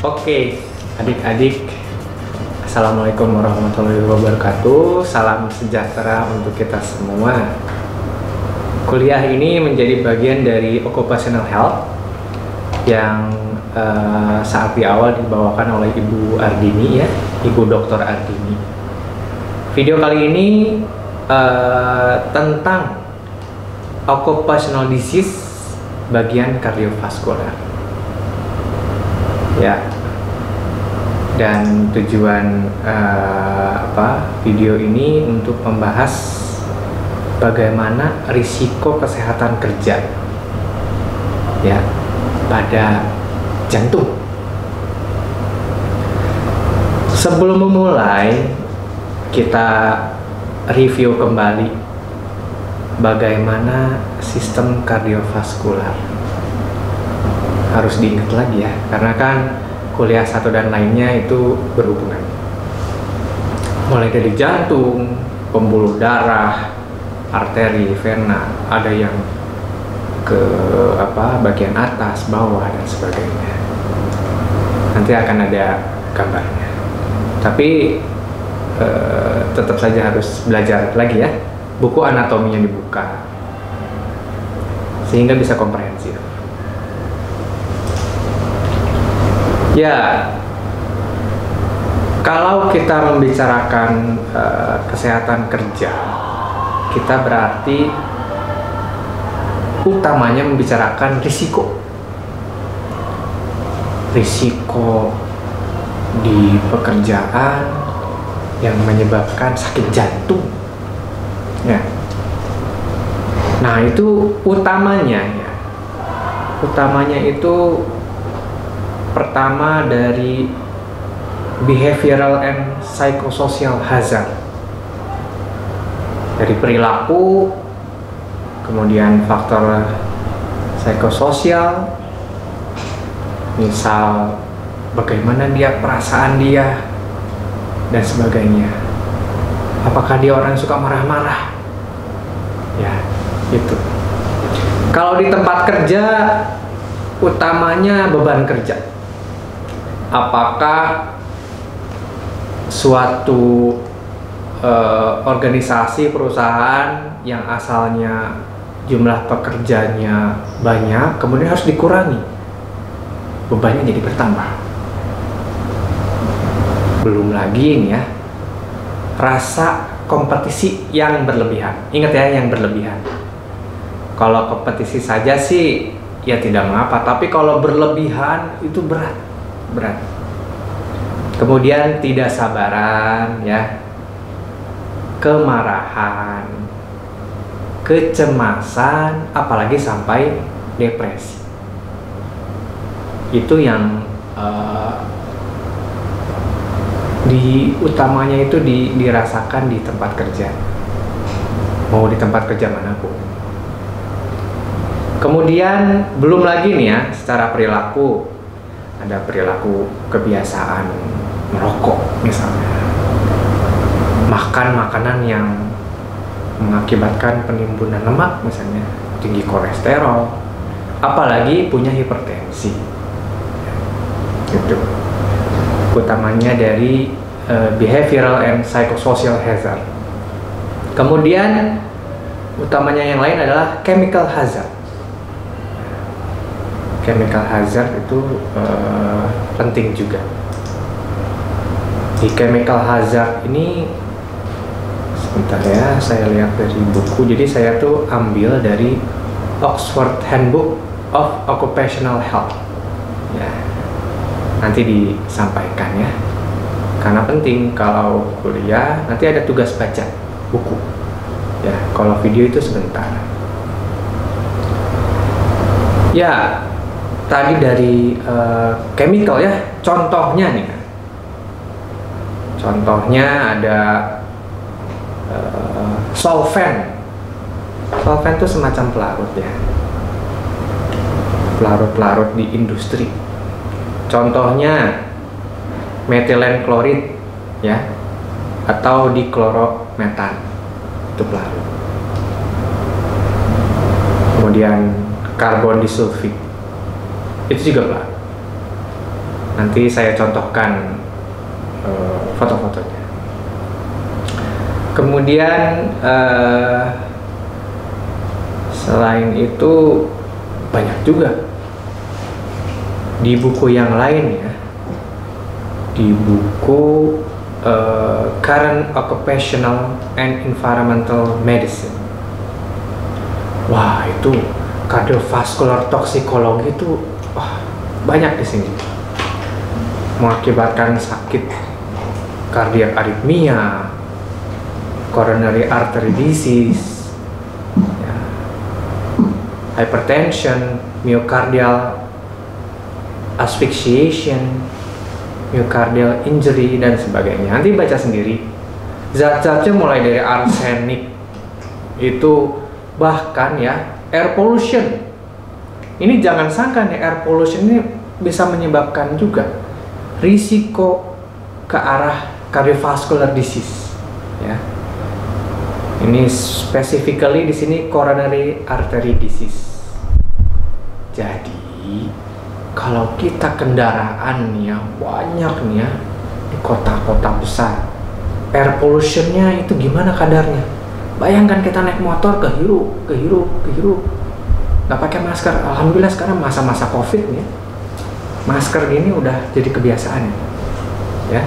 Oke, adik-adik, Assalamualaikum warahmatullahi wabarakatuh. Salam sejahtera untuk kita semua. Kuliah ini menjadi bagian dari Occupational Health yang saat di awal dibawakan oleh Ibu Ardini, ya, Ibu Dr. Ardini. Video kali ini tentang occupational disease bagian kardiovaskular. Ya, dan tujuan video ini untuk membahas bagaimana risiko kesehatan kerja, ya, pada jantung. Sebelum memulai, kita review kembali bagaimana sistem kardiovaskular. Harus diingat lagi, ya, karena kan kuliah satu dan lainnya itu berhubungan. Mulai dari jantung, pembuluh darah, arteri, vena, ada yang ke bagian atas, bawah, dan sebagainya. Nanti akan ada gambarnya. Tapi tetap saja harus belajar lagi, ya. Buku anatominya dibuka sehingga bisa komprehensif. Ya, kalau kita membicarakan kesehatan kerja, kita berarti utamanya membicarakan risiko di pekerjaan yang menyebabkan sakit jantung, ya. Nah, itu utamanya, ya. Utamanya itu pertama dari behavioral and psychosocial hazard, dari perilaku, kemudian faktor psikososial, misal bagaimana perasaan dia dan sebagainya. Apakah dia orang yang suka marah-marah? Ya, itu. Kalau di tempat kerja, utamanya beban kerja. Apakah suatu organisasi perusahaan yang asalnya jumlah pekerjanya banyak, kemudian harus dikurangi, bebannya jadi bertambah. Belum lagi ini, ya, rasa kompetisi yang berlebihan. Ingat, ya, yang berlebihan. Kalau kompetisi saja sih ya tidak mengapa, tapi kalau berlebihan itu berat. Kemudian tidak sabaran, ya, kemarahan, kecemasan, apalagi sampai depresi. Itu yang utamanya itu dirasakan di tempat kerja, mau di tempat kerja manapun. Kemudian belum lagi nih, ya, secara perilaku, ada perilaku kebiasaan merokok misalnya, makan makanan yang mengakibatkan penimbunan lemak misalnya, tinggi kolesterol, apalagi punya hipertensi. Itu utamanya dari behavioral and psychosocial hazard. Kemudian utamanya yang lain adalah chemical hazard. Chemical hazard itu penting juga. Di chemical hazard ini, sebentar, ya, saya lihat dari buku. Jadi saya tuh ambil dari Oxford Handbook of Occupational Health, ya. Nanti disampaikan, ya, karena penting kalau kuliah nanti ada tugas baca buku, ya. Kalau video itu sebentar. Ya, tadi dari chemical, ya, contohnya nih. Contohnya ada solvent. Solvent itu semacam pelarut, ya. Pelarut-pelarut di industri. Contohnya metilen klorid, ya, atau diklorometan. Itu pelarut. Kemudian karbon disulfid, itu juga pelarut. Nanti saya contohkan foto-fotonya. Kemudian selain itu banyak juga di buku yang lain ya, di buku Current Occupational and Environmental Medicine. Wah, itu cardiovascular toxicology itu banyak di sini. Mengakibatkan sakit kardiak aritmia, coronary artery disease, ya, hypertension, myocardial asphyxiation, myocardial injury, dan sebagainya. Nanti baca sendiri. Zat-zatnya mulai dari arsenik, itu bahkan ya air pollution. Ini jangan sangka nih, air pollution ini bisa menyebabkan juga risiko ke arah cardiovascular disease. Ya. Ini specifically di sini coronary artery disease. Jadi kalau kita kendaraan nih ya, banyak nih ya di kota-kota besar, air pollutionnya itu gimana kadarnya? Bayangkan kita naik motor kehirup, nggak pakai masker. Alhamdulillah sekarang masa-masa COVID nih, masker gini udah jadi kebiasaan, ya,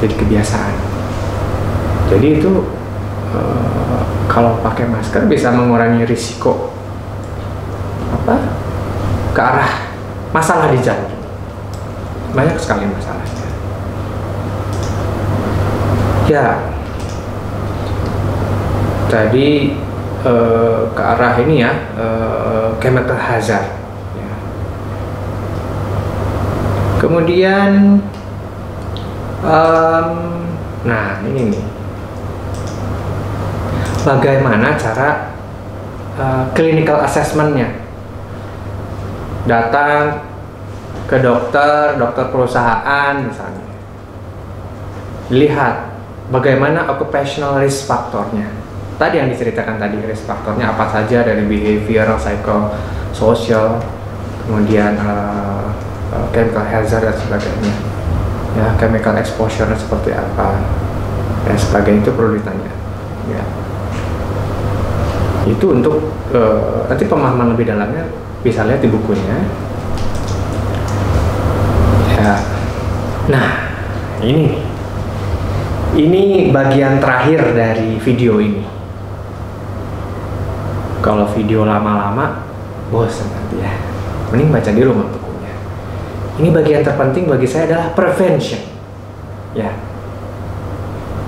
jadi kebiasaan. Jadi itu kalau pakai masker bisa mengurangi risiko ke arah masalah di jantung. Banyak sekali masalahnya. Ya, tadi ke arah ini ya, chemical hazard. Ya. Kemudian, nah ini nih, bagaimana cara clinical assessment-nya? Datang ke dokter perusahaan misalnya, lihat bagaimana occupational risk faktornya. Tadi yang diceritakan tadi, risk faktornya apa saja, dari behavioral, psychosocial, kemudian chemical hazard dan sebagainya. Ya, chemical exposure seperti apa, dan sebagainya, itu perlu ditanya. Ya. Itu untuk nanti pemahaman lebih dalamnya bisa lihat di bukunya. Ya. Nah, ini bagian terakhir dari video ini. Kalau video lama-lama bosan nanti ya. Mending baca di rumah bukunya. Ini bagian terpenting bagi saya adalah prevention. Ya.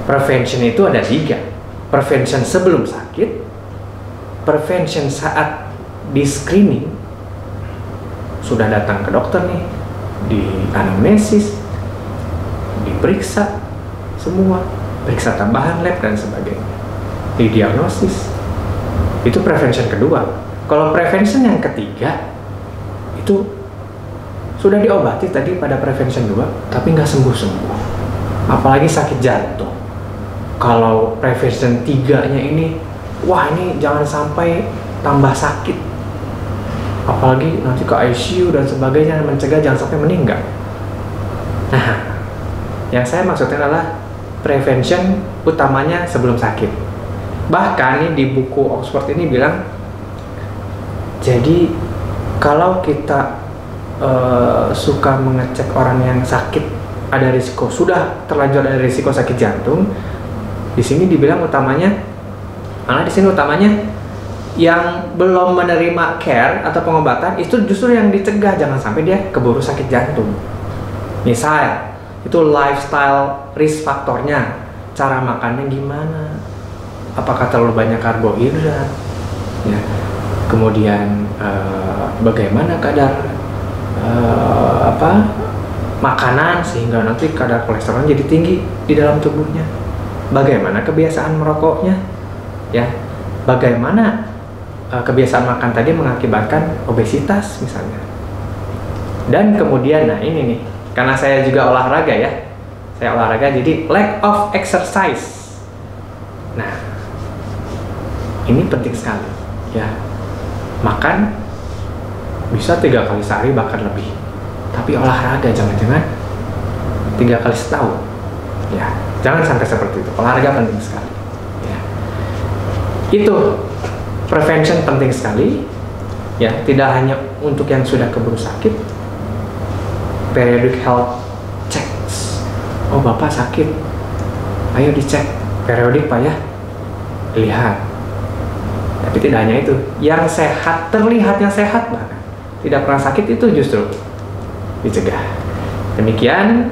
Prevention itu ada 3. Prevention sebelum sakit, prevention saat di screening, sudah datang ke dokter nih, di anamnesis, diperiksa semua, periksa tambahan lab dan sebagainya, di diagnosis. Itu prevention kedua. Kalau prevention yang ketiga, itu sudah diobati tadi pada prevention 2, tapi nggak sembuh-sembuh. Apalagi sakit jantung. Kalau prevention 3-nya ini, wah ini jangan sampai tambah sakit. Apalagi nanti ke ICU dan sebagainya, mencegah jangan sampai meninggal. Nah, yang saya maksudnya adalah prevention utamanya sebelum sakit. Bahkan nih di buku Oxford ini bilang, jadi kalau kita suka mengecek orang yang sakit, ada risiko, sudah terlanjur ada risiko sakit jantung, di sini dibilang utamanya, malah di sini utamanya yang belum menerima care atau pengobatan, itu justru yang dicegah jangan sampai dia keburu sakit jantung. Misal, itu lifestyle risk faktornya, cara makannya gimana, apakah terlalu banyak karbohidrat, ya. Kemudian bagaimana kadar makanan sehingga nanti kadar kolesterol jadi tinggi di dalam tubuhnya. Bagaimana kebiasaan merokoknya, ya. Bagaimana kebiasaan makan tadi mengakibatkan obesitas misalnya. Dan kemudian, nah ini nih, karena saya juga olahraga ya, saya olahraga, jadi lack of exercise. Nah, ini penting sekali ya. Makan bisa 3 kali sehari bahkan lebih, tapi olahraga jangan-jangan 3 kali setahun. Ya, jangan sampai seperti itu. Olahraga penting sekali. Ya. Itu prevention penting sekali. Ya, tidak hanya untuk yang sudah keburu sakit. Periodic health checks. Oh, Bapak sakit. Ayo dicek. Periodik Pak ya. Lihat. Tapi tidak hanya itu. Yang sehat, terlihatnya sehat bahkan tidak pernah sakit itu justru dicegah. Demikian,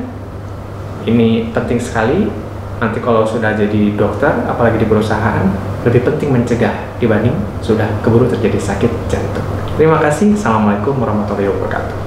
ini penting sekali. Nanti kalau sudah jadi dokter, apalagi di perusahaan, lebih penting mencegah dibanding sudah keburu terjadi sakit jantung. Terima kasih. Assalamualaikum warahmatullahi wabarakatuh.